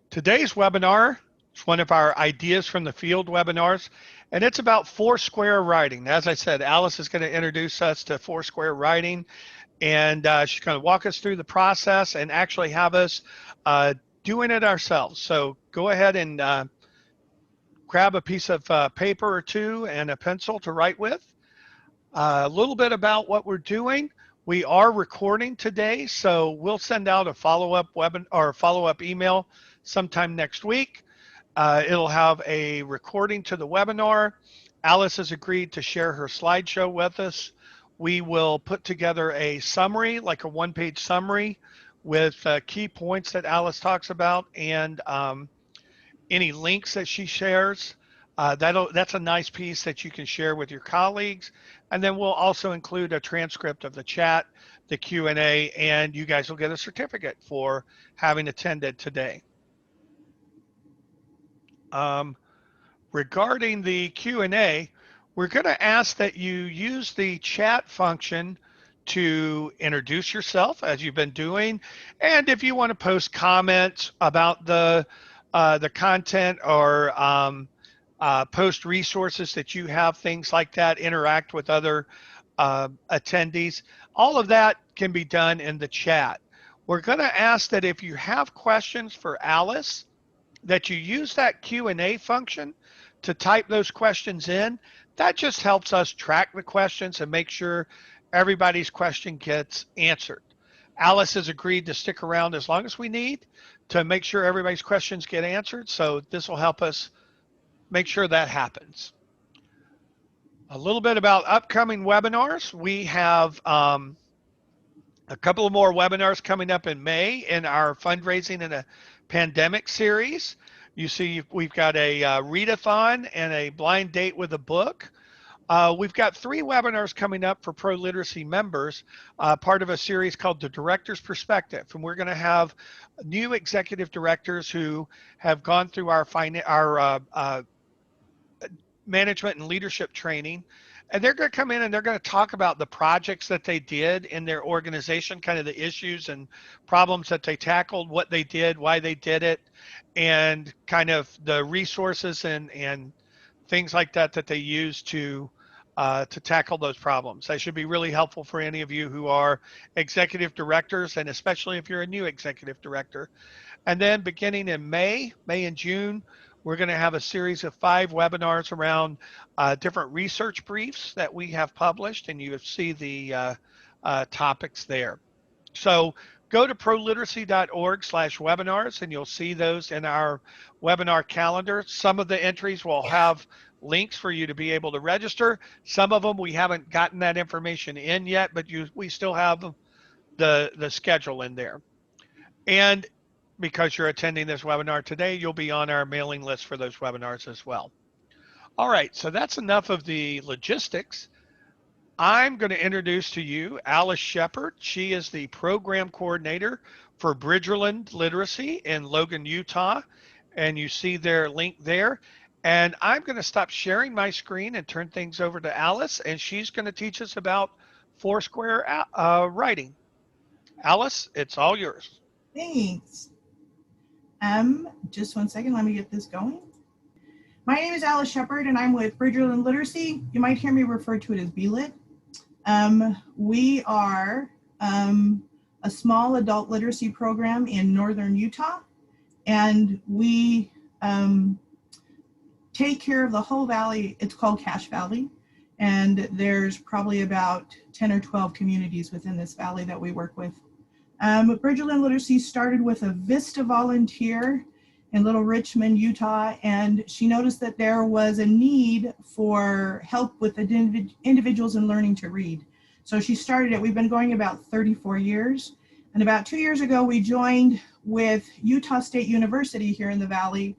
Today's webinar is one of our Ideas from the Field webinars, and it's about Foursquare writing. As I said, Alice is going to introduce us to Foursquare writing, and she's going to walk us through the process and actually have us doing it ourselves. So go ahead and grab a piece of paper or two and a pencil to write with. A little bit about what we're doing. We are recording today, so we'll send out a follow-up follow-up email sometime next week. It'll have a recording to the webinar. Alice has agreed to share her slideshow with us. We will put together a summary, like a one-page summary with key points that Alice talks about and any links that she shares. That's a nice piece that you can share with your colleagues. And then we'll also include a transcript of the chat, the Q&A, and you guys will get a certificate for having attended today. Regarding the Q&A, we're going to ask that you use the chat function to introduce yourself as you've been doing. And if you want to post comments about the content or post resources that you have, things like that, interact with other attendees, all of that can be done in the chat. We're going to ask that if you have questions for Alice, that you use that Q&A function to type those questions in. That just helps us track the questions and make sure everybody's question gets answered. Alice has agreed to stick around as long as we need to make sure everybody's questions get answered. So this will help us make sure that happens. A little bit about upcoming webinars. We have a couple of more webinars coming up in May in our fundraising in a pandemic series. You see, we've got a readathon and a blind date with a book. We've got 3 webinars coming up for Pro Literacy members, part of a series called The Director's Perspective. And we're going to have new executive directors who have gone through our management and leadership training. And they're going to come in and they're going to talk about the projects that they did in their organization, kind of the issues and problems that they tackled, what they did, why they did it, and kind of the resources and things like that that they use to tackle those problems. That should be really helpful for any of you who are executive directors, and especially if you're a new executive director. And then beginning in May and June, we're going to have a series of 5 webinars around different research briefs that we have published, and you see the topics there. So go to proliteracy.org/webinars, and you'll see those in our webinar calendar. Some of the entries will have links for you to be able to register. Some of them we haven't gotten that information in yet, but we still have the schedule in there. And because you're attending this webinar today, you'll be on our mailing list for those webinars as well. All right, so that's enough of the logistics. I'm going to introduce to you Alice Shepard. She is the program coordinator for Bridgerland Literacy in Logan, Utah, and you see their link there. And I'm going to stop sharing my screen and turn things over to Alice, and she's going to teach us about Foursquare writing. Alice, it's all yours. Thanks. Just one second, let me get this going. My name is Alice Shepard and I'm with Bridgerland Literacy. You might hear me refer to it as BLIT. We are a small adult literacy program in northern Utah, and we take care of the whole valley. It's called Cache Valley, and there's probably about 10 or 12 communities within this valley that we work with. Bridgerland Literacy started with a Vista volunteer in Little Richmond, Utah, and she noticed that there was a need for help with the individuals in learning to read. So she started it. We've been going about 34 years. And about 2 years ago, we joined with Utah State University here in the Valley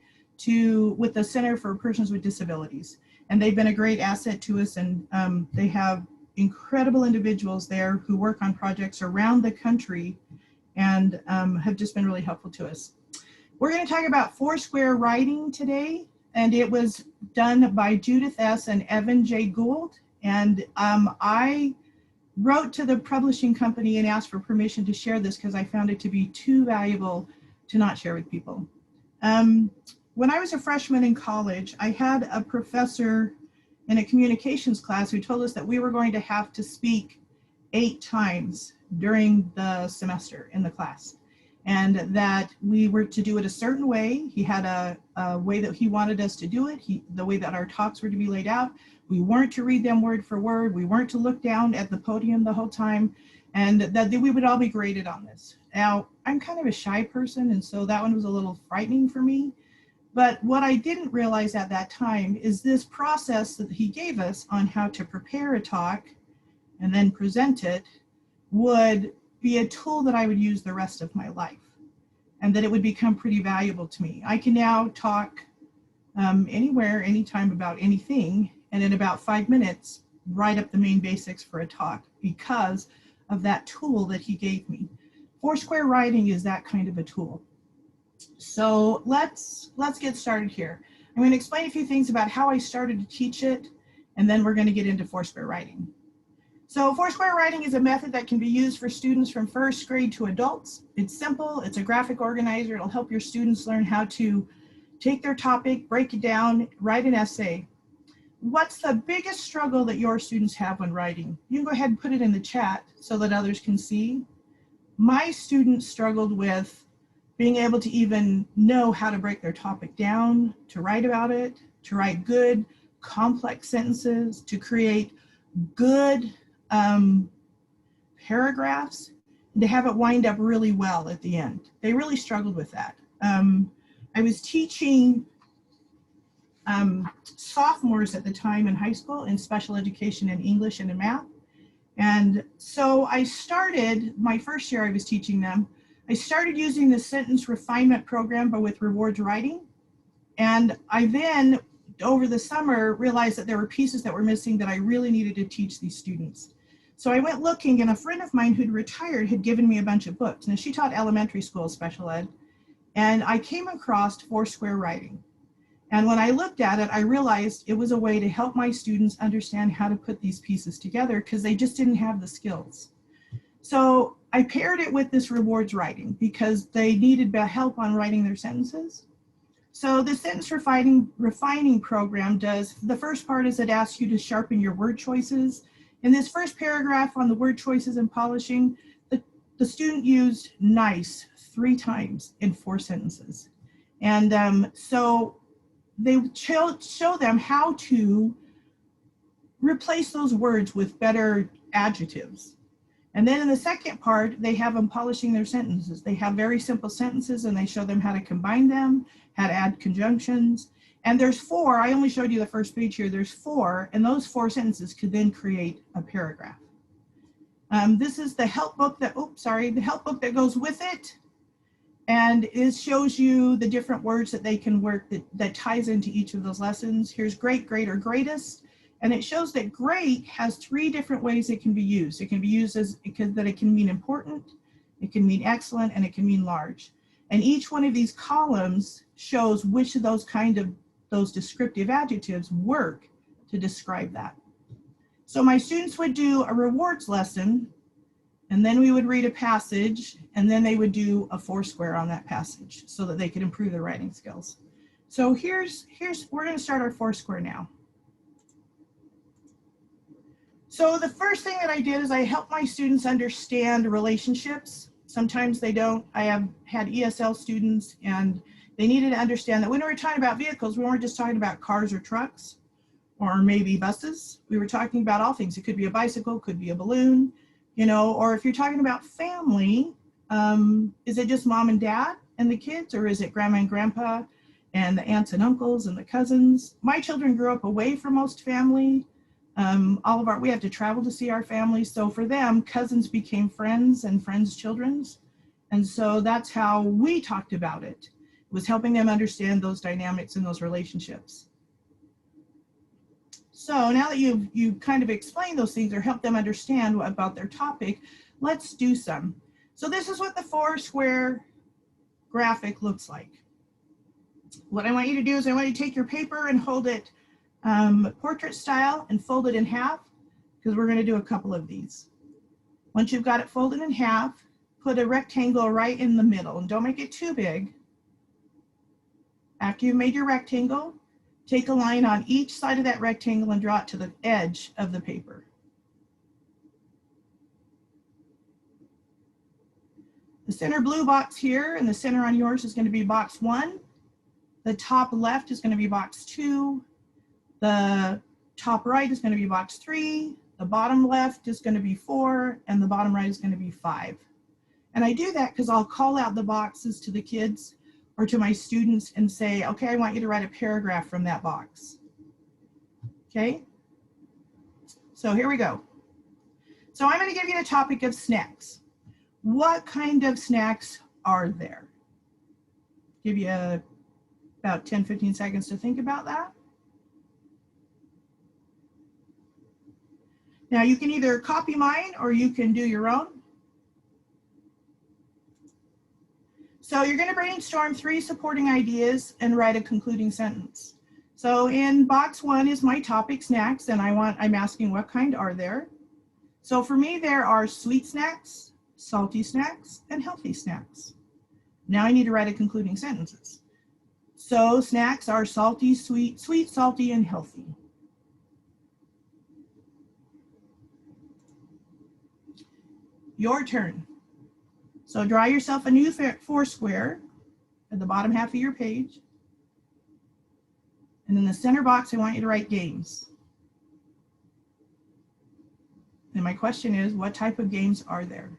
with the Center for Persons with Disabilities. And they've been a great asset to us, and they have incredible individuals there who work on projects around the country and have just been really helpful to us. We're going to talk about Foursquare writing today, and it was done by Judith S. and Evan J. Gould. And I wrote to the publishing company and asked for permission to share this because I found it to be too valuable to not share with people. Um, when I was a freshman in college, I had a professor in a communications class who told us that we were going to have to speak 8 times during the semester in the class, and that we were to do it a certain way. He had a way that he wanted us to do it, the way that our talks were to be laid out. We weren't to read them word for word. We weren't to look down at the podium the whole time, and that we would all be graded on this. Now, I'm kind of a shy person, and so that one was a little frightening for me. But what I didn't realize at that time is this process that he gave us on how to prepare a talk and then present it would be a tool that I would use the rest of my life, and that it would become pretty valuable to me. I can now talk anywhere, anytime about anything, and in about 5 minutes, write up the main basics for a talk because of that tool that he gave me. Foursquare writing is that kind of a tool. So let's get started here. I'm going to explain a few things about how I started to teach it, and then we're going to get into Foursquare writing. So Foursquare writing is a method that can be used for students from first grade to adults. It's simple, it's a graphic organizer. It'll help your students learn how to take their topic, break it down, write an essay. What's the biggest struggle that your students have when writing? You can go ahead and put it in the chat so that others can see. My students struggled with being able to even know how to break their topic down, to write about it, to write good, complex sentences, to create good paragraphs, and to have it wind up really well at the end. They really struggled with that. I was teaching sophomores at the time in high school in special education in English and in math. And so I started, my first year I was teaching them, I started using the sentence refinement program, but with rewards writing. And I then, over the summer, realized that there were pieces that were missing that I really needed to teach these students. So I went looking, and a friend of mine who'd retired had given me a bunch of books. Now, she taught elementary school special ed, and I came across Foursquare writing. And when I looked at it, I realized it was a way to help my students understand how to put these pieces together because they just didn't have the skills. So I paired it with this rewards writing because they needed help on writing their sentences. So the sentence refining program does, the first part is it asks you to sharpen your word choices. In this first paragraph on the word choices and polishing, the student used nice 3 times in 4 sentences. And so they show them how to replace those words with better adjectives. And then in the second part, they have them polishing their sentences. They have very simple sentences and they show them how to combine them, how to add conjunctions. And there's 4, I only showed you the first page here, there's 4, and those 4 sentences could then create a paragraph. This is the help book that, the help book that goes with it. And it shows you the different words that they can work that ties into each of those lessons. Here's great, great, or greatest. And it shows that great has 3 different ways it can be used. It can be used as, that it can mean important, it can mean excellent, and it can mean large. And each one of these columns shows which of those descriptive adjectives work to describe that. So my students would do a rewards lesson, and then we would read a passage, and then they would do a Foursquare on that passage so that they could improve their writing skills. So we're going to start our Foursquare now. So the first thing that I did is I helped my students understand relationships. Sometimes they don't. I have had ESL students, and they needed to understand that when we were talking about vehicles, we weren't just talking about cars or trucks or maybe buses. We were talking about all things. It could be a bicycle, could be a balloon, or if you're talking about family, is it just mom and dad and the kids, or is it grandma and grandpa and the aunts and uncles and the cousins? My children grew up away from most family. We had to travel to see our families. So for them, cousins became friends and friends' children's. And so that's how we talked about it, was helping them understand those dynamics and those relationships. So now that you've kind of explained those things or helped them understand about their topic, let's do some. So this is what the Foursquare graphic looks like. What I want you to do is I want you to take your paper and hold it portrait style and fold it in half, because we're going to do a couple of these. Once you've got it folded in half, put a rectangle right in the middle, and don't make it too big. after you've made your rectangle, take a line on each side of that rectangle and draw it to the edge of the paper. The center blue box here and the center on yours is going to be box 1. The top left is going to be box 2. The top right is going to be box 3. The bottom left is going to be 4. And the bottom right is going to be 5. And I do that because I'll call out the boxes to the kids or to my students and say, okay, I want you to write a paragraph from that box. Okay? So here we go. So I'm going to give you the topic of snacks. What kind of snacks are there? Give you about 10-15 seconds to think about that. Now you can either copy mine or you can do your own. So you're going to brainstorm 3 supporting ideas and write a concluding sentence. So in box 1 is my topic, snacks, and I'm asking what kind are there. So for me, there are sweet snacks, salty snacks, and healthy snacks. Now I need to write a concluding sentences. So snacks are salty, sweet, salty, and healthy. Your turn. So draw yourself a new 4 square at the bottom half of your page. And in the center box, I want you to write games. And my question is, what type of games are there?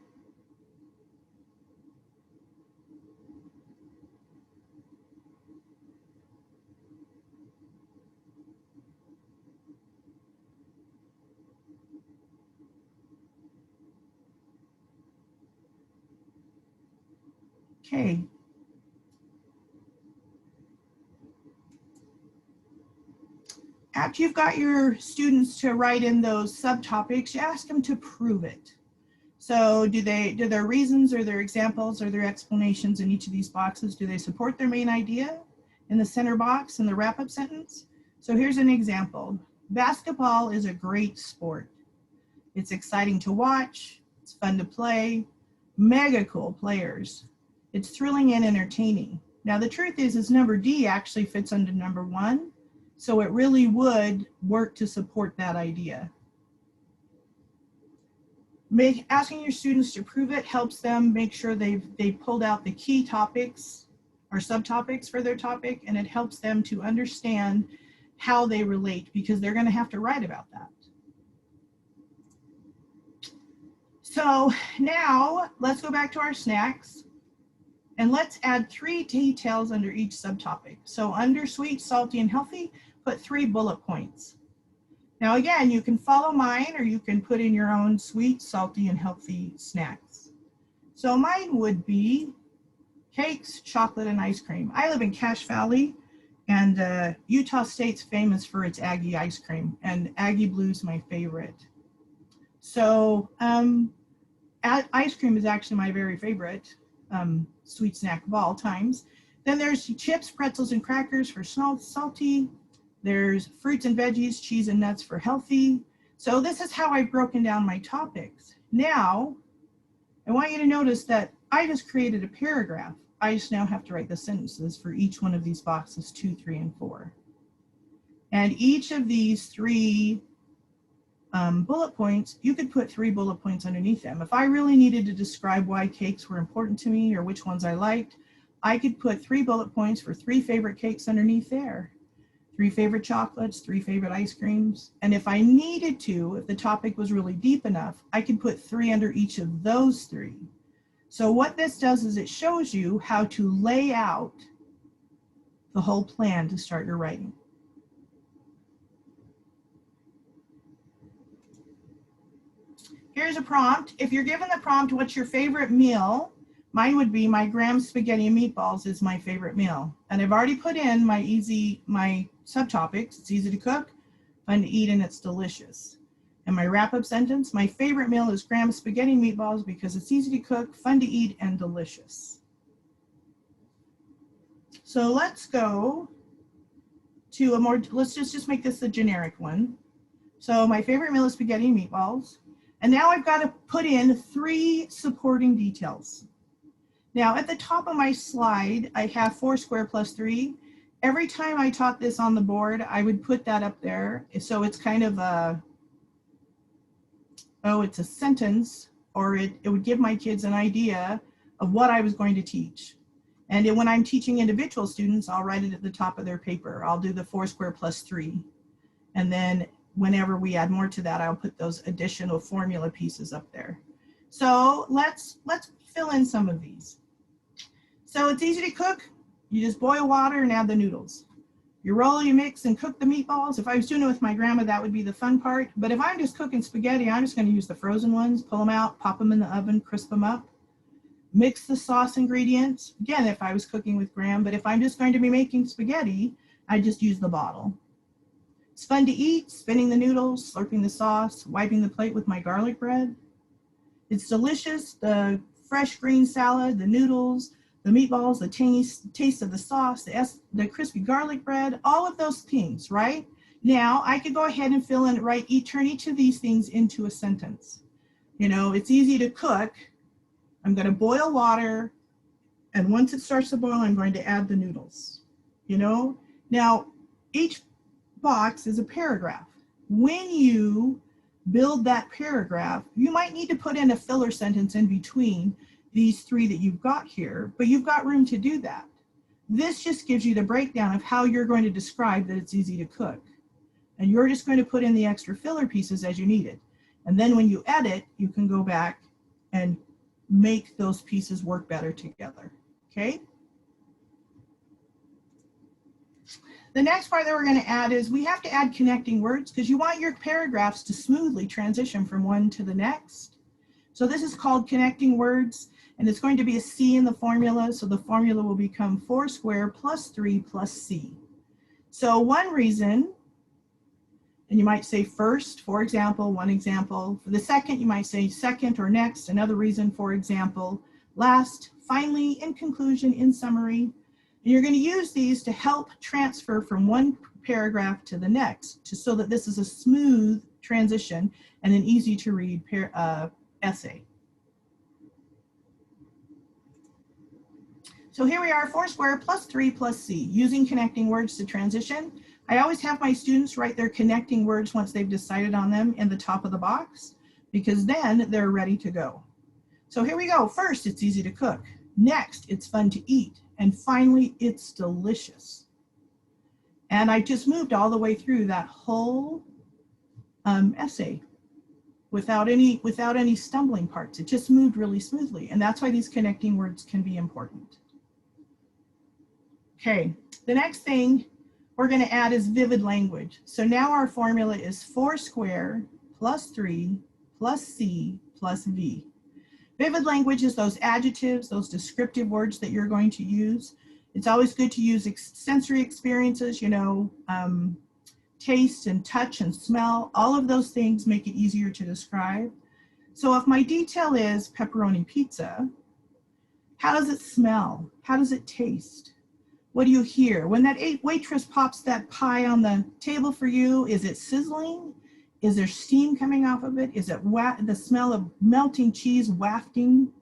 Okay. After you've got your students to write in those subtopics, you ask them to prove it. So do their reasons or their examples or their explanations in each of these boxes, do they support their main idea in the center box in the wrap-up sentence? So here's an example. Basketball is a great sport. It's exciting to watch, it's fun to play, mega cool players. It's thrilling and entertaining. Now the truth is number D actually fits under number 1, so it really would work to support that idea. Asking your students to prove it helps them make sure they've pulled out the key topics or subtopics for their topic, and it helps them to understand how they relate because they're going to have to write about that. So now let's go back to our snacks. And let's add 3 details under each subtopic. So under sweet, salty, and healthy, put 3 bullet points. Now again, you can follow mine or you can put in your own sweet, salty, and healthy snacks. So mine would be cakes, chocolate, and ice cream. I live in Cache Valley, and Utah State's famous for its Aggie ice cream, and Aggie Blue's my favorite. So ice cream is actually my very favorite sweet snack of all times. Then there's chips, pretzels, and crackers for salty. There's fruits and veggies, cheese and nuts for healthy. So this is how I've broken down my topics. Now, I want you to notice that I just created a paragraph. I just now have to write the sentences for each one of these boxes 2, 3, and 4. And each of these 3 bullet points, you could put 3 bullet points underneath them. If I really needed to describe why cakes were important to me or which ones I liked, I could put 3 bullet points for 3 favorite cakes underneath there, 3 favorite chocolates, 3 favorite ice creams. And if I needed to, if the topic was really deep enough, I could put 3 under each of those 3. So what this does is it shows you how to lay out the whole plan to start your writing. Here's a prompt. If you're given the prompt, what's your favorite meal? Mine would be my graham spaghetti and meatballs is my favorite meal. And I've already put in my subtopics. It's easy to cook, fun to eat, and it's delicious. And my wrap-up sentence, my favorite meal is graham spaghetti and meatballs because it's easy to cook, fun to eat, and delicious. So let's go to a more, let's just make this the generic one. So my favorite meal is spaghetti and meatballs. And now I've got to put in 3 supporting details. Now at the top of my slide, I have 4 square plus 3. every time I taught this on the board, I would put that up there. So it's kind of a, oh, it's a sentence, or it would give my kids an idea of what I was going to teach. And when I'm teaching individual students, I'll write it at the top of their paper. I'll do the 4 square plus 3. And then whenever we add more to that, I'll put those additional formula pieces up there. So let's fill in some of these. So it's easy to cook. You just boil water and add the noodles. You roll, you mix, and cook the meatballs. If I was doing it with my grandma, that would be the fun part. But if I'm just cooking spaghetti, I'm just going to use the frozen ones, pull them out, pop them in the oven, crisp them up. Mix the sauce ingredients. Again, if I was cooking with Graham, but if I'm just going to be making spaghetti, I just use the bottle. It's fun to eat, spinning the noodles, slurping the sauce, wiping the plate with my garlic bread. It's delicious, the fresh green salad, the noodles, the meatballs, the tangy taste of the sauce, the crispy garlic bread, all of those things, right? Now, I could go ahead and fill in, turn each of these things into a sentence. You know, it's easy to cook. I'm going to boil water, and once it starts to boil, I'm going to add the noodles. You know, now each box is a paragraph. When you build that paragraph, you might need to put in a filler sentence in between these 3 that you've got here, but you've got room to do that. This just gives you the breakdown of how you're going to describe that it's easy to cook. And you're just going to put in the extra filler pieces as you need it. And then when you edit, you can go back and make those pieces work better together, okay? The next part that we're going to add is we have to add connecting words because you want your paragraphs to smoothly transition from one to the next. So this is called connecting words, and it's going to be a C in the formula. So the formula will become 4 squared plus 3 plus C. So one reason, and you might say first, for example, one example. For the second, you might say second or next, another reason, for example, last, finally, in conclusion, in summary. And you're going to use these to help transfer from one paragraph to the next, so that this is a smooth transition and an easy to read essay. So here we are, 4 squared plus 3 plus C, using connecting words to transition. I always have my students write their connecting words once they've decided on them in the top of the box, because then they're ready to go. So here we go. First, it's easy to cook. Next, it's fun to eat. And finally, it's delicious. And I just moved all the way through that whole essay without any stumbling parts. It just moved really smoothly. And that's why these connecting words can be important. Okay, the next thing we're going to add is vivid language. So now our formula is 4 squared plus 3 plus C plus V. Vivid language is those adjectives, those descriptive words that you're going to use. It's always good to use sensory experiences, you know, taste and touch and smell. All of those things make it easier to describe. So if my detail is pepperoni pizza, how does it smell? How does it taste? What do you hear? When that waitress pops that pie on the table for you, is it sizzling? Is there steam coming off of it? Is it the smell of melting cheese wafting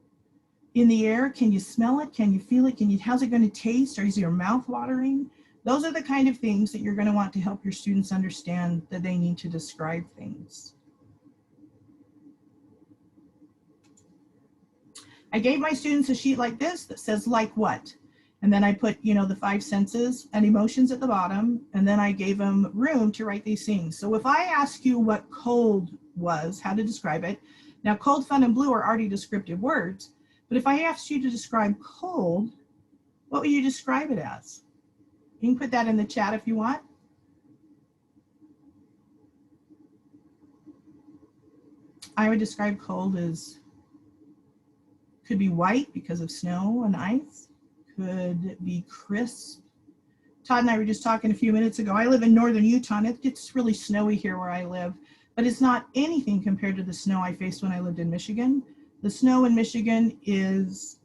in the air? Can you smell it? Can you feel it? How's it going to taste? Or is your mouth watering? Those are the kind of things that you're going to want to help your students understand that they need to describe things. I gave my students a sheet like this that says like what? And then I put, you know, the 5 senses and emotions at the bottom, and then I gave them room to write these things. So if I ask you what cold was, how to describe it, now cold, fun, and blue are already descriptive words, but if I asked you to describe cold, what would you describe it as? You can put that in the chat if you want. I would describe cold as, could be white because of snow and ice. Could be crisp. Todd and I were just talking a few minutes ago. I live in northern Utah, and it gets really snowy here where I live, but it's not anything compared to the snow I faced when I lived in Michigan. The snow in Michigan is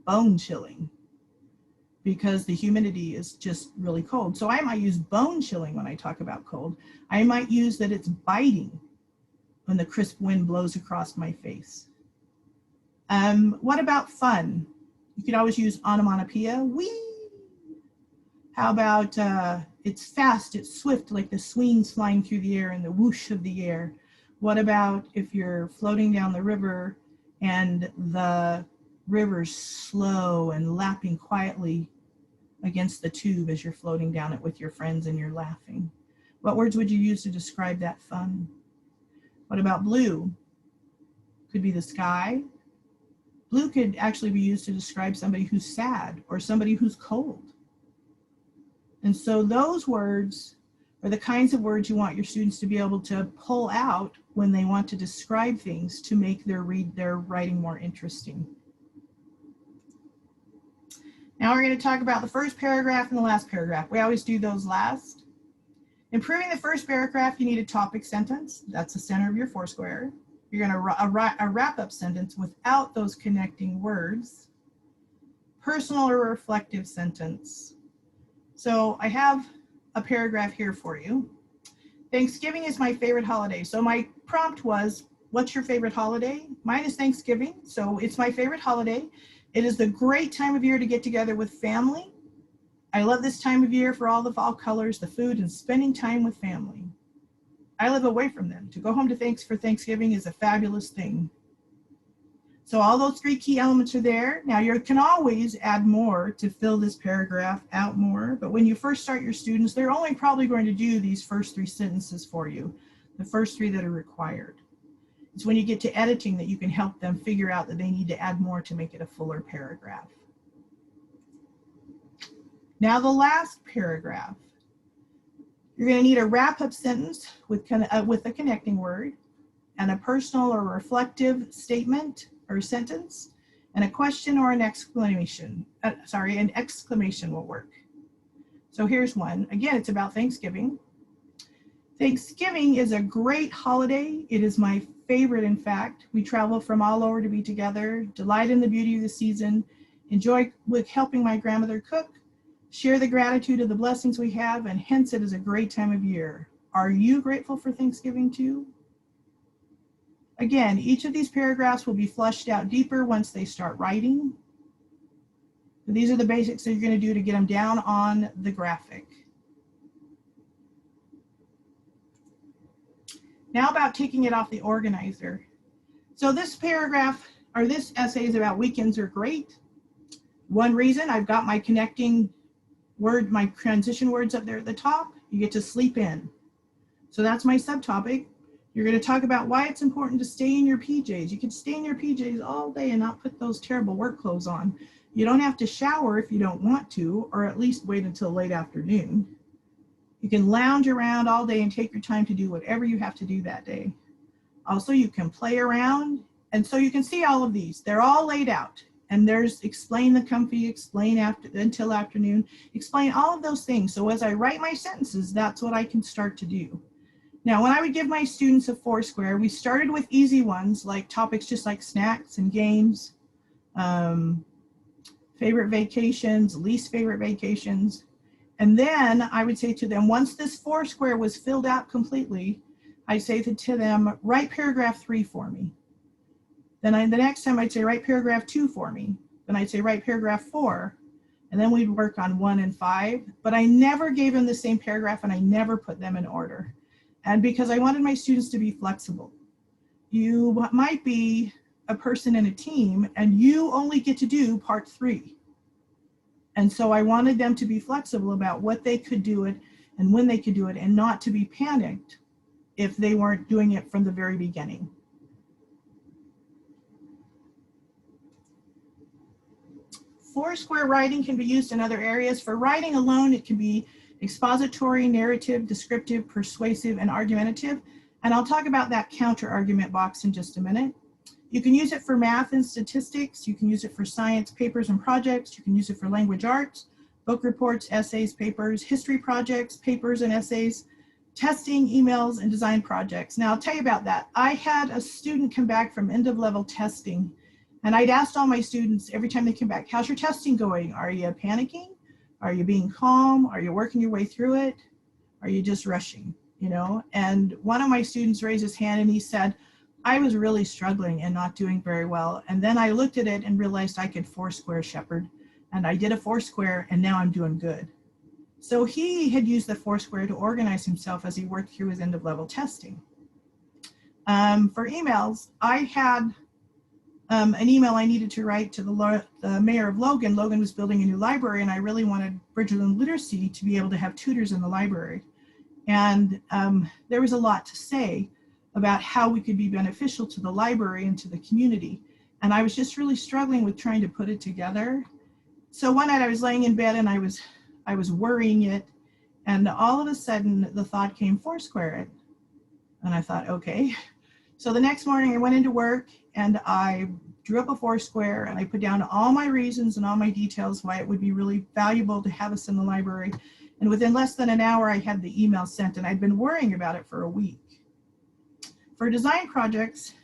bone chilling because the humidity is just really cold. So I might use bone chilling when I talk about cold. I might use that it's biting when the crisp wind blows across my face. What about fun? You could always use onomatopoeia, wee. How about it's fast, it's swift, like the swings flying through the air and the whoosh of the air? What about if you're floating down the river and the river's slow and lapping quietly against the tube as you're floating down it with your friends and you're laughing? What words would you use to describe that fun? What about blue? Could be the sky. Blue could actually be used to describe somebody who's sad or somebody who's cold. And so those words are the kinds of words you want your students to be able to pull out when they want to describe things to make their writing more interesting. Now we're going to talk about the first paragraph and the last paragraph. We always do those last. Improving the first paragraph, you need a topic sentence. That's the center of your foursquare. You're going to a wrap-up sentence without those connecting words. Personal or reflective sentence. So I have a paragraph here for you. Thanksgiving is my favorite holiday. So my prompt was, what's your favorite holiday? Mine is Thanksgiving, so it's my favorite holiday. It is the great time of year to get together with family. I love this time of year for all the fall colors, the food, and spending time with family. I live away from them. To go home for Thanksgiving is a fabulous thing. So all those three key elements are there. Now you can always add more to fill this paragraph out more, but when you first start your students, they're only probably going to do these first three sentences for you, the first three that are required. It's when you get to editing that you can help them figure out that they need to add more to make it a fuller paragraph. Now the last paragraph, you're going to need a wrap-up sentence with a connecting word, and a personal or reflective statement or sentence, and a question or an exclamation. An exclamation will work. So here's one. Again, it's about Thanksgiving. Thanksgiving is a great holiday. It is my favorite, in fact. We travel from all over to be together, delight in the beauty of the season, enjoy with helping my grandmother cook, share the gratitude of the blessings we have, and hence it is a great time of year. Are you grateful for Thanksgiving too? Again, each of these paragraphs will be fleshed out deeper once they start writing. But these are the basics that you're going to do to get them down on the graphic. Now about taking it off the organizer. So this paragraph, or this essay, is about weekends are great. One reason, I've got my connecting word, my transition words up there at the top. You get to sleep in. So that's my subtopic. You're going to talk about why it's important to stay in your PJs. You can stay in your PJs all day and not put those terrible work clothes on. You don't have to shower if you don't want to, or at least wait until late afternoon. You can lounge around all day and take your time to do whatever you have to do that day. Also, you can play around. And so you can see all of these. They're all laid out. And there's explain the comfy, explain until afternoon, explain all of those things. So as I write my sentences, that's what I can start to do. Now, when I would give my students a foursquare, we started with easy ones, like topics just like snacks and games, favorite vacations, least favorite vacations. And then I would say to them, once this foursquare was filled out completely, I say to them, write paragraph 3 for me. Then the next time I'd say, write paragraph 2 for me. Then I'd say, write paragraph 4. And then we'd work on 1 and 5. But I never gave them the same paragraph and I never put them in order. And because I wanted my students to be flexible. You might be a person in a team and you only get to do part 3. And so I wanted them to be flexible about what they could do it and when they could do it, and not to be panicked if they weren't doing it from the very beginning. Foursquare writing can be used in other areas. For writing alone, it can be expository, narrative, descriptive, persuasive, and argumentative. And I'll talk about that counter argument box in just a minute. You can use it for math and statistics. You can use it for science papers and projects. You can use it for language arts, book reports, essays, papers, history projects, papers and essays, testing, emails, and design projects. Now I'll tell you about that. I had a student come back from end of level testing, and I'd asked all my students every time they came back, how's your testing going? Are you panicking? Are you being calm? Are you working your way through it? Are you just rushing? You know? And one of my students raised his hand and he said, I was really struggling and not doing very well. And then I looked at it and realized I could foursquare shepherd. And I did a foursquare and now I'm doing good. So he had used the Foursquare to organize himself as he worked through his end of level testing. For emails, I had an email I needed to write to the mayor of Logan. Logan was building a new library, and I really wanted Bridgerland Literacy to be able to have tutors in the library. And there was a lot to say about how we could be beneficial to the library and to the community. And I was just really struggling with trying to put it together. So one night I was laying in bed and I was worrying it. And all of a sudden the thought came, Foursquare it. And I thought, okay. So the next morning I went into work and I drew up a Foursquare and I put down all my reasons and all my details why it would be really valuable to have us in the library. And within less than an hour, I had the email sent, and I'd been worrying about it for a week. For design projects,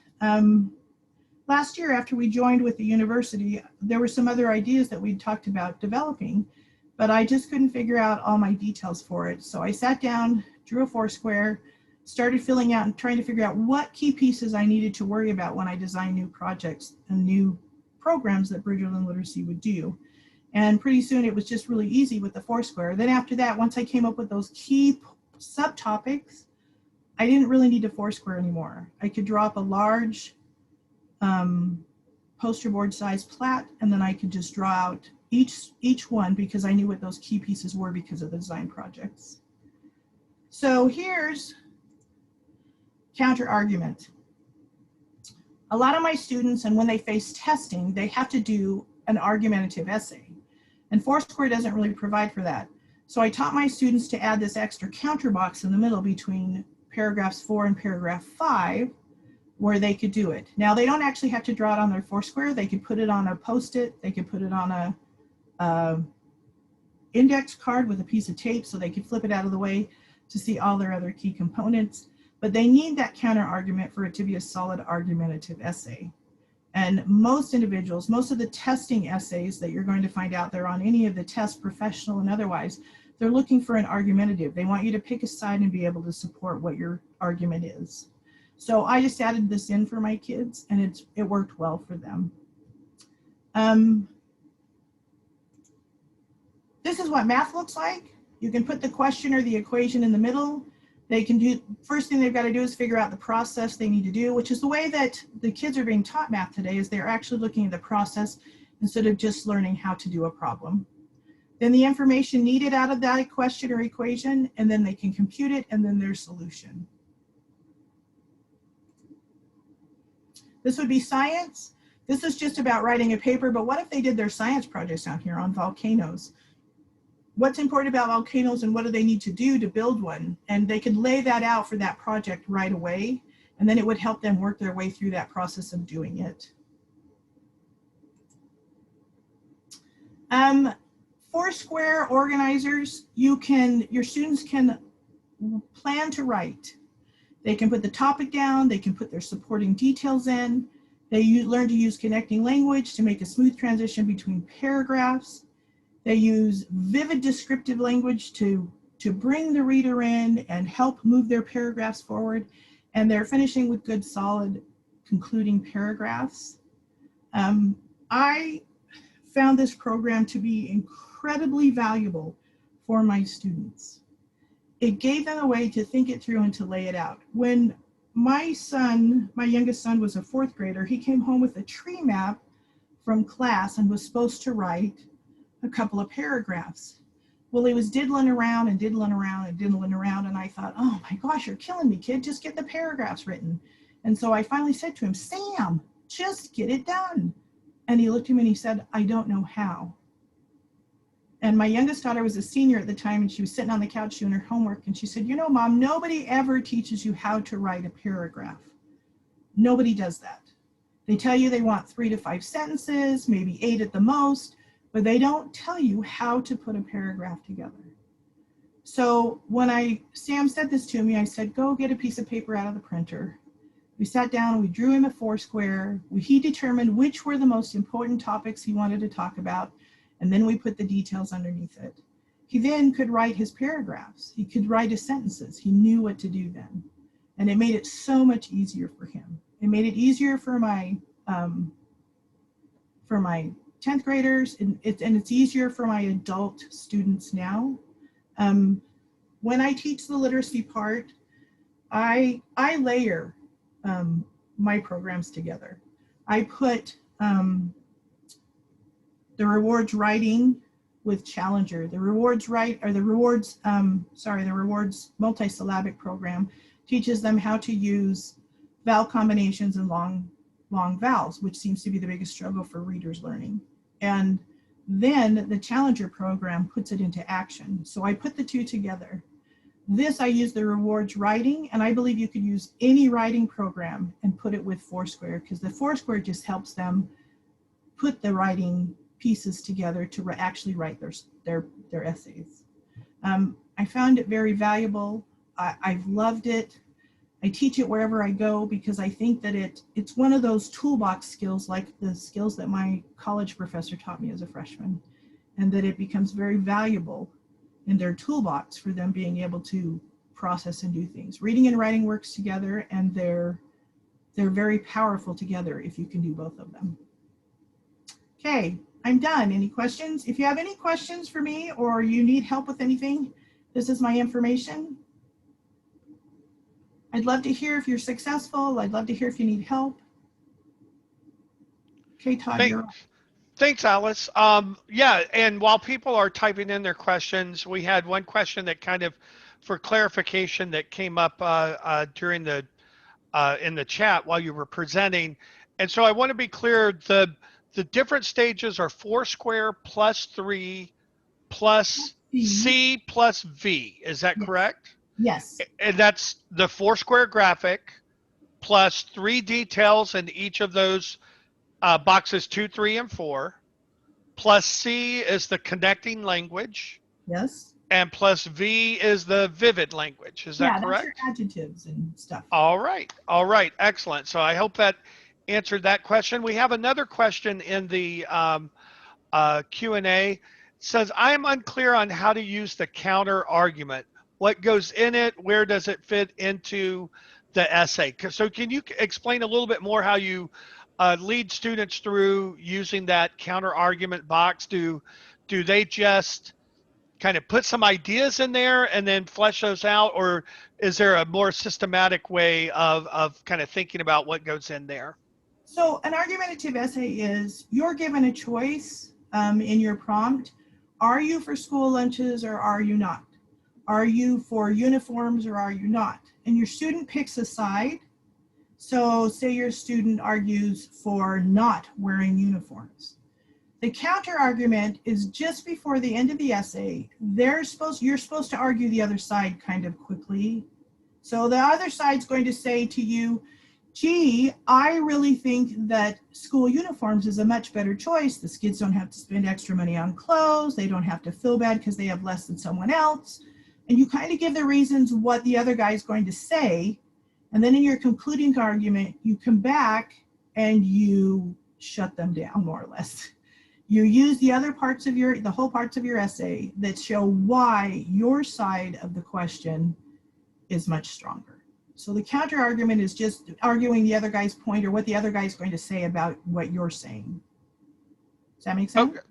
last year after we joined with the university, there were some other ideas that we'd talked about developing, but I just couldn't figure out all my details for it. So I sat down, drew a Foursquare, started filling out and trying to figure out what key pieces I needed to worry about when I design new projects and new programs that Bridgerland Literacy would do. And pretty soon it was just really easy with the Foursquare. Then after that, once I came up with those key subtopics, I didn't really need a Foursquare anymore. I could draw up a large poster board size plat, and then I could just draw out each one because I knew what those key pieces were because of the design projects. So here's counter argument. A lot of my students, and when they face testing, they have to do an argumentative essay. And Foursquare doesn't really provide for that. So I taught my students to add this extra counter box in the middle between paragraphs 4 and paragraph 5, where they could do it. Now they don't actually have to draw it on their Foursquare. They could put it on a Post-it. They could put it on a index card with a piece of tape so they could flip it out of the way to see all their other key components. But they need that counter argument for it to be a solid argumentative essay. And most individuals, most of the testing essays that you're going to find out there on any of the tests, professional and otherwise, they're looking for an argumentative. They want you to pick a side and be able to support what your argument is. So I just added this in for my kids, and it worked well for them. This is what math looks like. You can put the question or the equation in the middle. They can do, first thing they've got to do is figure out the process they need to do, which is the way that the kids are being taught math today, is they're actually looking at the process instead of just learning how to do a problem. Then the information needed out of that question or equation, and then they can compute it, and then their solution. This would be science. This is just about writing a paper, but what if they did their science projects out here on volcanoes? What's important about volcanoes and what do they need to do to build one? And they could lay that out for that project right away, and then it would help them work their way through that process of doing it. Foursquare organizers, your students can plan to write. They can put the topic down, they can put their supporting details in, they learn to use connecting language to make a smooth transition between paragraphs. They use vivid descriptive language to bring the reader in and help move their paragraphs forward. And they're finishing with good, solid, concluding paragraphs. I found this program to be incredibly valuable for my students. It gave them a way to think it through and to lay it out. When my youngest son was a 4th grader, he came home with a tree map from class and was supposed to write a couple of paragraphs. Well, he was diddling around and diddling around and diddling around, and I thought, oh my gosh, you're killing me, kid, just get the paragraphs written. And so I finally said to him, Sam, just get it done. And he looked at me and he said, I don't know how. And my youngest daughter was a senior at the time, and she was sitting on the couch doing her homework, and she said, you know, Mom, nobody ever teaches you how to write a paragraph. Nobody does that. They tell you they want 3 to 5 sentences, maybe 8 at the most, but they don't tell you how to put a paragraph together. So when Sam said this to me, I said, go get a piece of paper out of the printer. We sat down and we drew him a Foursquare. He determined which were the most important topics he wanted to talk about, and then we put the details underneath it. He then could write his paragraphs. He could write his sentences. He knew what to do then. And it made it so much easier for him. It made it easier for my 10th graders, and it's easier for my adult students now. When I teach the literacy part, I layer my programs together. I put the rewards writing with Challenger, the rewards multisyllabic program teaches them how to use vowel combinations and long vowels, which seems to be the biggest struggle for readers learning. And then the Challenger program puts it into action. So I put the two together. This, I use the rewards writing, and I believe you could use any writing program and put it with Foursquare, because the Foursquare just helps them put the writing pieces together to actually write their essays. I found it very valuable. I've loved it. I teach it wherever I go because I think that it's one of those toolbox skills, like the skills that my college professor taught me as a freshman, and that it becomes very valuable in their toolbox for them being able to process and do things. Reading and writing works together, and they're very powerful together if you can do both of them. Okay, I'm done. Any questions? If you have any questions for me or you need help with anything, this is my information. I'd love to hear if you're successful. I'd love to hear if you need help. Okay, Todd, you're up. Thanks, Alice. Yeah, and while people are typing in their questions, we had one question that kind of, for clarification, that came up during the in the chat while you were presenting. And so I want to be clear, the different stages are Foursquare plus 3 plus C plus V. Is that correct? Yes. And that's the Foursquare graphic plus 3 details in each of those boxes 2, 3, and 4. Plus C is the connecting language. Yes. And plus V is the vivid language. Is that correct? Yeah, that's your adjectives and stuff. All right. All right. Excellent. So I hope that answered that question. We have another question in the Q&A. It says, I am unclear on how to use the counter argument. What goes in it? Where does it fit into the essay? So can you explain a little bit more how you lead students through using that counter argument box? Do they just kind of put some ideas in there and then flesh those out, or is there a more systematic way of kind of thinking about what goes in there? So an argumentative essay is you're given a choice in your prompt. Are you for school lunches or are you not? Are you for uniforms or are you not? And your student picks a side. So say your student argues for not wearing uniforms. The counter argument is just before the end of the essay. You're supposed to argue the other side kind of quickly. So the other side's going to say to you, gee, I really think that school uniforms is a much better choice. The kids don't have to spend extra money on clothes. They don't have to feel bad because they have less than someone else. And you kind of give the reasons what the other guy is going to say. And then in your concluding argument, you come back and you shut them down, more or less. You use the whole parts of your essay that show why your side of the question is much stronger. So the counter argument is just arguing the other guy's point or what the other guy's going to say about what you're saying. Does that make sense? Okay.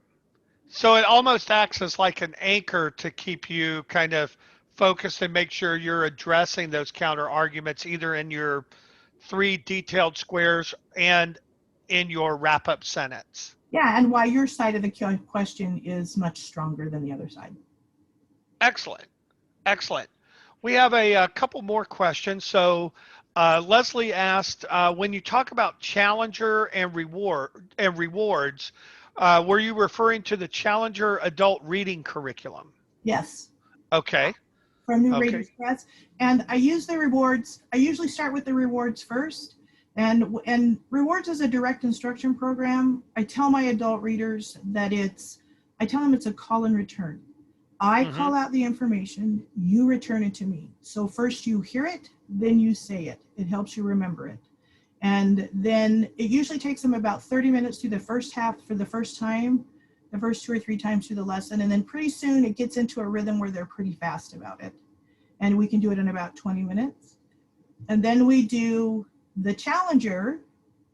So it almost acts as like an anchor to keep you kind of focused and make sure you're addressing those counter arguments either in your 3 detailed squares and in your wrap-up sentence. Yeah, and why your side of the question is much stronger than the other side. Excellent. Excellent. We have a couple more questions. So Leslie asked, when you talk about Challenger and rewards, were you referring to the Challenger adult reading curriculum? Yes. Okay. From New Readers Press. And I use the rewards. I usually start with the rewards first. And rewards is a direct instruction program. I tell my adult readers that I tell them it's a call and return. I call out the information, you return it to me. So first you hear it, then you say it. It helps you remember it. And then it usually takes them about 30 minutes through the first half for the first time, the first 2 or 3 times through the lesson. And then pretty soon it gets into a rhythm where they're pretty fast about it. And we can do it in about 20 minutes. And then we do the Challenger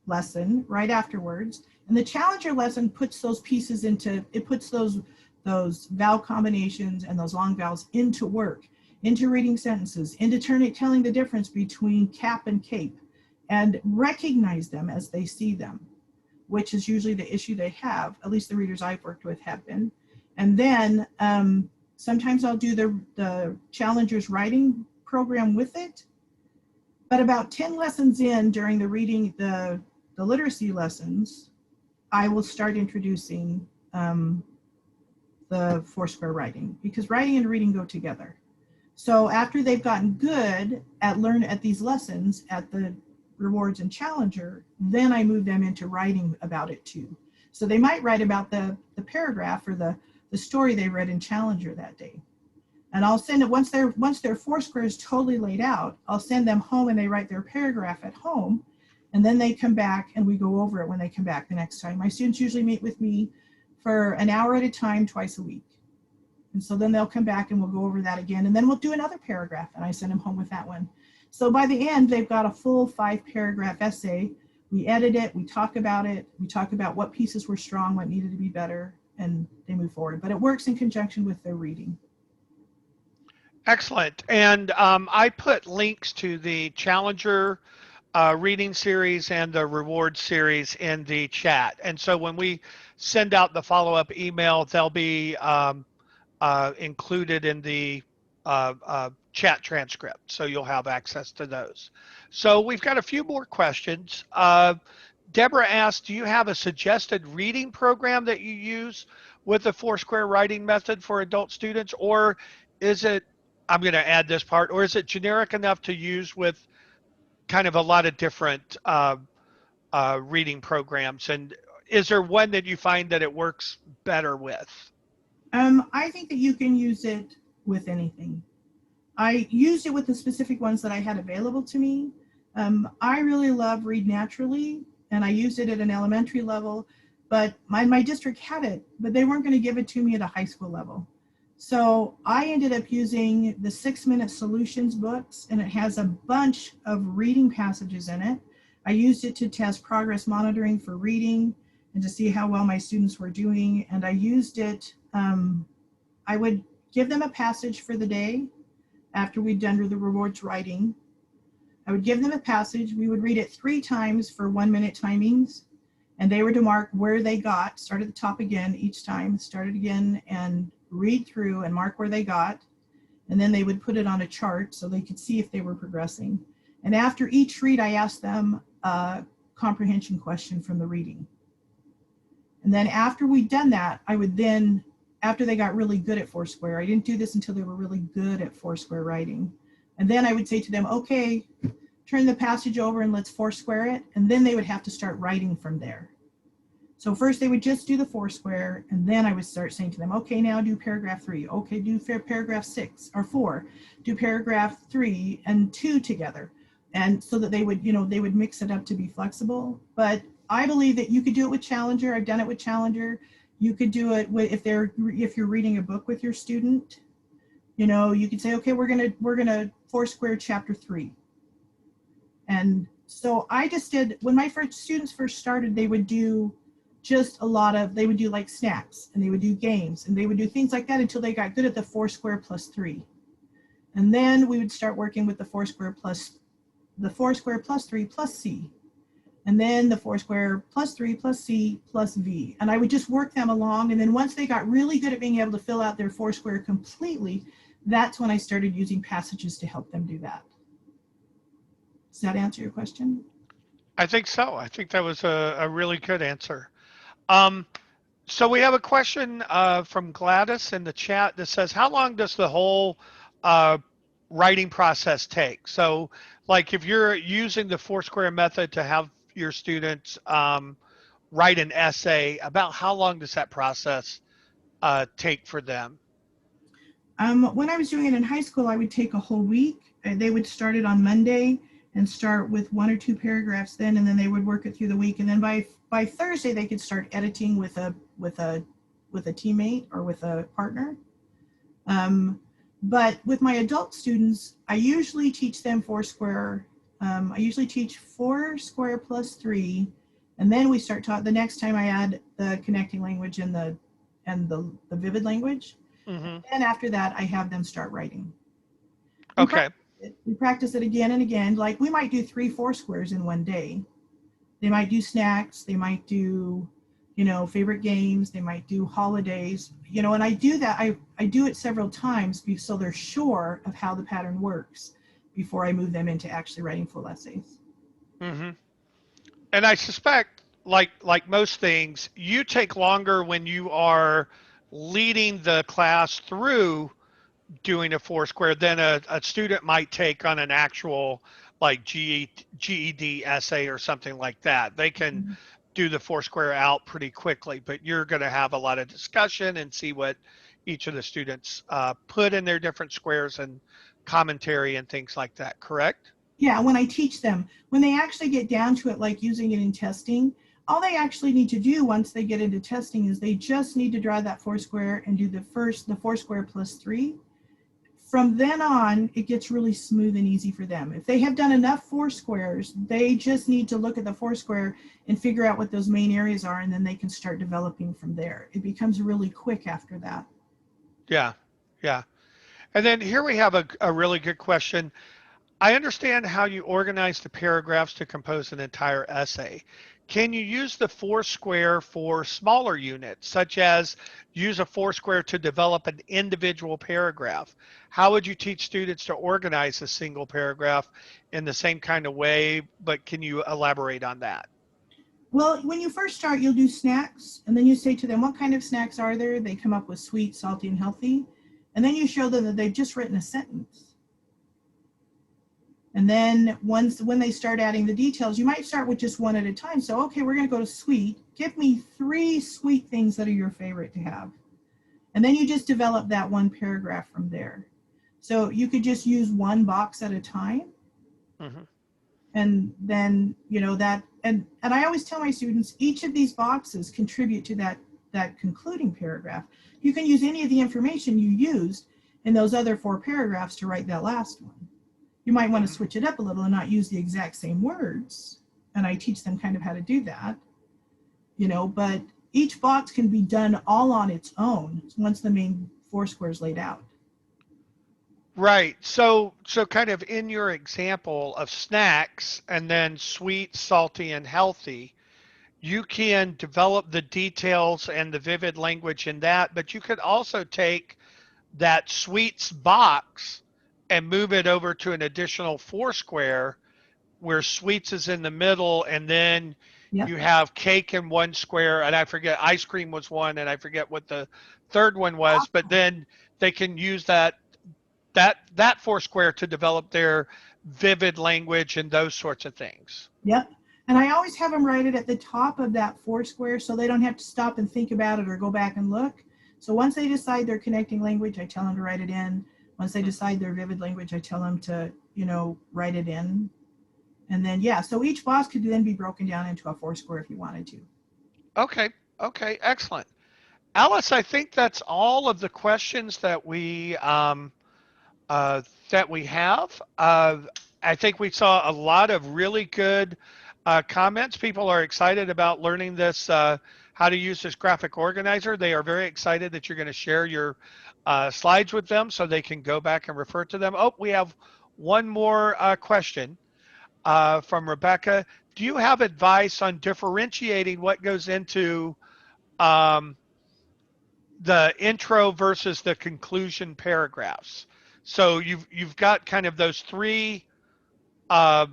lesson right afterwards. And the Challenger lesson puts those pieces into, it puts those those vowel combinations and those long vowels into work, into reading sentences, into telling the difference between cap and cape, and recognize them as they see them, which is usually the issue they have, at least the readers I've worked with have been. And then sometimes I'll do the Challengers writing program with it. But about 10 lessons in during the reading, the literacy lessons, I will start introducing the Foursquare writing, because writing and reading go together. So after they've gotten good at these lessons at the rewards and Challenger, then I move them into writing about it too. So they might write about the paragraph or the story they read in Challenger that day. And I'll send it once their Foursquare is totally laid out, I'll send them home and they write their paragraph at home. And then they come back and we go over it when they come back the next time. My students usually meet with me for an hour at a time, twice a week. And so then they'll come back and we'll go over that again. And then we'll do another paragraph and I send them home with that one. So by the end, they've got a full 5-paragraph essay. We edit it, we talk about what pieces were strong, what needed to be better, and they move forward. But it works in conjunction with their reading. Excellent. And I put links to the Challenger reading series and the reward series in the chat. And so when we send out the follow-up email, they'll be included in the chat transcript. So you'll have access to those. So we've got a few more questions. Deborah asked, do you have a suggested reading program that you use with the Foursquare writing method for adult students? Or is it, I'm going to add this part, or is it generic enough to use with kind of a lot of different reading programs? And is there one that you find that it works better with? I think that you can use it with anything. I used it with the specific ones that I had available to me. I really love Read Naturally, and I used it at an elementary level, but my district had it, but they weren't going to give it to me at a high school level. So I ended up using the 6-Minute Solutions books, and it has a bunch of reading passages in it. I used it to test progress monitoring for reading and to see how well my students were doing. And I used it, I would give them a passage for the day after we'd done the rewards writing. I would give them a passage. We would read it 3 times for 1-minute timings, and they were to mark where they got, start at the top again each time, start it again and read through and mark where they got. And then they would put it on a chart so they could see if they were progressing. And after each read, I asked them a comprehension question from the reading. And then after we'd done that, I would then, after they got really good at Foursquare, I didn't do this until they were really good at Foursquare writing. And then I would say to them, okay, turn the passage over and let's Foursquare it. And then they would have to start writing from there. So first they would just do the Foursquare, and then I would start saying to them, okay, now do paragraph 3. Okay, do paragraph 6 or 4. Do paragraph 3 and 2 together. And so that they would, they would mix it up to be flexible. But I believe that you could do it with Challenger. I've done it with Challenger. You could do it with, if you're reading a book with your student, you could say, okay, we're gonna Foursquare chapter 3. And so I just did, when my students first started, they would do just they would do like snacks, and they would do games, and they would do things like that until they got good at the Foursquare plus 3. And then we would start working with the Foursquare plus 3 plus C. And then the Foursquare plus 3 plus C plus V. And I would just work them along. And then once they got really good at being able to fill out their Foursquare completely, that's when I started using passages to help them do that. Does that answer your question? I think so. I think that was a really good answer. So we have a question from Gladys in the chat that says, how long does the whole writing process take? So like if you're using the Foursquare method to have your students write an essay, about how long does that process take for them? When I was doing it in high school, I would take a whole week. They would start it on Monday and start with 1 or 2 paragraphs then, and then they would work it through the week. And then by Thursday, they could start editing with a teammate or with a partner. But with my adult students, I usually teach them Foursquare. I usually teach Foursquare plus 3, and then we start the next time I add the connecting language and and the vivid language. Mm-hmm. And after that, I have them start writing. We Okay. practice it. We practice it again and again. Like we might do 3 4 squares in one day. They might do snacks. They might do, favorite games. They might do holidays. And I do that. I do it several times so they're sure of how the pattern works before I move them into actually writing full essays. Mm-hmm. And I suspect, like most things, you take longer when you are leading the class through doing a Foursquare than a student might take on an actual like GED essay or something like that. They can do the Foursquare out pretty quickly, but you're going to have a lot of discussion and see what each of the students put in their different squares and commentary and things like that, correct? Yeah, when I teach them, when they actually get down to it, like using it in testing, all they actually need to do once they get into testing is they just need to draw that Foursquare and do the Foursquare plus 3. From then on, it gets really smooth and easy for them. If they have done enough Foursquares, they just need to look at the Foursquare and figure out what those main areas are, and then they can start developing from there. It becomes really quick after that. Yeah, yeah. And then here we have a really good question. I understand how you organize the paragraphs to compose an entire essay. Can you use the Foursquare for smaller units, such as use a Foursquare to develop an individual paragraph? How would you teach students to organize a single paragraph in the same kind of way, but can you elaborate on that? Well, when you first start, you'll do snacks, and then you say to them, what kind of snacks are there? They come up with sweet, salty, and healthy. And then you show them that they've just written a sentence. And then when they start adding the details, you might start with just one at a time. So, okay, we're going to go to sweet. Give me 3 sweet things that are your favorite to have. And then you just develop that one paragraph from there. So you could just use one box at a time. Hmm. And then, that, and I always tell my students, each of these boxes contribute to that concluding paragraph. You can use any of the information you used in those other 4 paragraphs to write that last one. You might want to Hmm. switch it up a little and not use the exact same words. And I teach them kind of how to do that, but each box can be done all on its own once the main Foursquare is laid out. Right. So kind of in your example of snacks and then sweet, salty, and healthy, you can develop the details and the vivid language in that, but you could also take that sweets box and move it over to an additional Foursquare where sweets is in the middle, and then Yep. you have cake in one square, and I forget ice cream was one, and I forget what the third one was, but then they can use that Foursquare to develop their vivid language and those sorts of things. Yep. And I always have them write it at the top of that Foursquare so they don't have to stop and think about it or go back and look. So once they decide their connecting language, I tell them to write it in. Once they decide their vivid language, I tell them to, write it in. And then, yeah, so each box could then be broken down into a Foursquare if you wanted to. Okay, okay, excellent. Alice, I think that's all of the questions uh, that we have. I think we saw a lot of really good comments. People are excited about learning this, how to use this graphic organizer. They are very excited that you're going to share your slides with them so they can go back and refer to them. Oh, we have one more question from Rebecca. Do you have advice on differentiating what goes into um, the intro versus the conclusion paragraphs? So you've got kind of those 3 uh,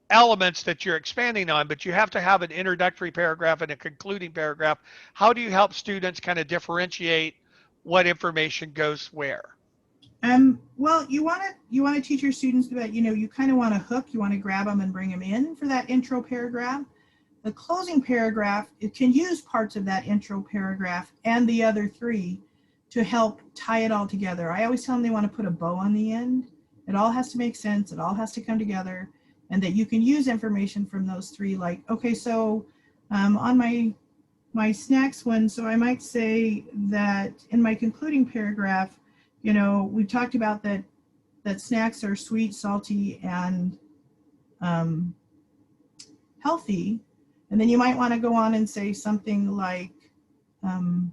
elements that you're expanding on, but you have to have an introductory paragraph and a concluding paragraph. How do you help students kind of differentiate what information goes where? Well, you want to teach your students that you kind of want to hook, you want to grab them and bring them in for that intro paragraph. The closing paragraph, it can use parts of that intro paragraph and the other 3 to help tie it all together. I always tell them they want to put a bow on the end. It all has to make sense. It all has to come together, and that you can use information from those 3. Like, okay, so on my snacks one, so I might say that in my concluding paragraph, we talked about that snacks are sweet, salty, and um, healthy. And then you might want to go on and say something like, um,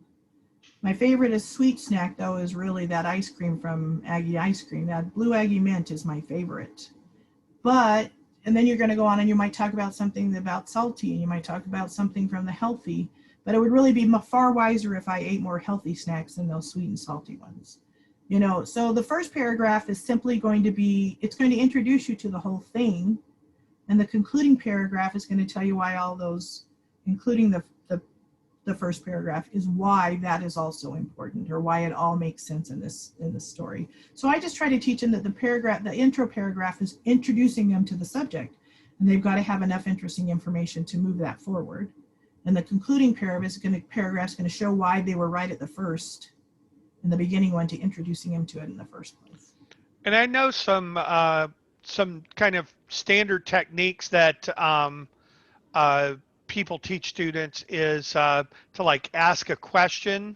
My favorite is sweet snack though is really that ice cream from Aggie Ice Cream. That blue Aggie Mint is my favorite. But and then you're going to go on and you might talk about something about salty and you might talk about something from the healthy, but it would really be far wiser if I ate more healthy snacks than those sweet and salty ones. So the first paragraph is simply going to be, it's going to introduce you to the whole thing, and the concluding paragraph is going to tell you why all those, including the first paragraph, is why that is also important, or why it all makes sense in this story. So I just try to teach them that the intro paragraph is introducing them to the subject, and they've got to have enough interesting information to move that forward. And the concluding paragraph is going to show why they were right at the first, in the beginning one, to introducing them to it in the first place. And I know some kind of standard techniques that uh, people teach students is to like ask a question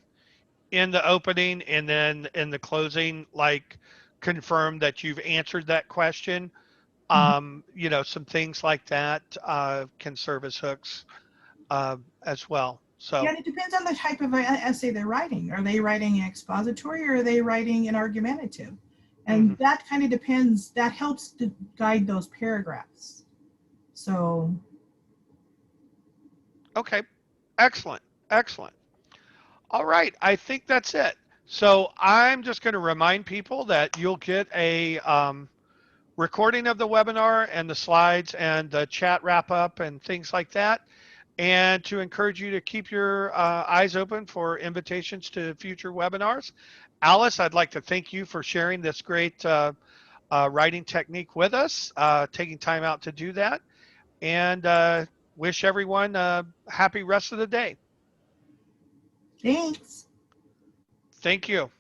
in the opening and then in the closing, like confirm that you've answered that question. Mhm. Some things like that can serve as hooks as well. Yeah, So, and it depends on the type of essay they're writing. Are they writing expository or are they writing an argumentative? And mhm. that kind of depends. That helps to guide those paragraphs. So, Okay, excellent, excellent. All right, I think that's it. So I'm just going to remind people that you'll get a recording of the webinar and the slides and the chat wrap up and things like that, and to encourage you to keep your eyes open for invitations to future webinars. Alice, I'd like to thank you for sharing this great writing technique with us, taking time out to do that, and wish everyone a happy rest of the day. thanks. Thank you.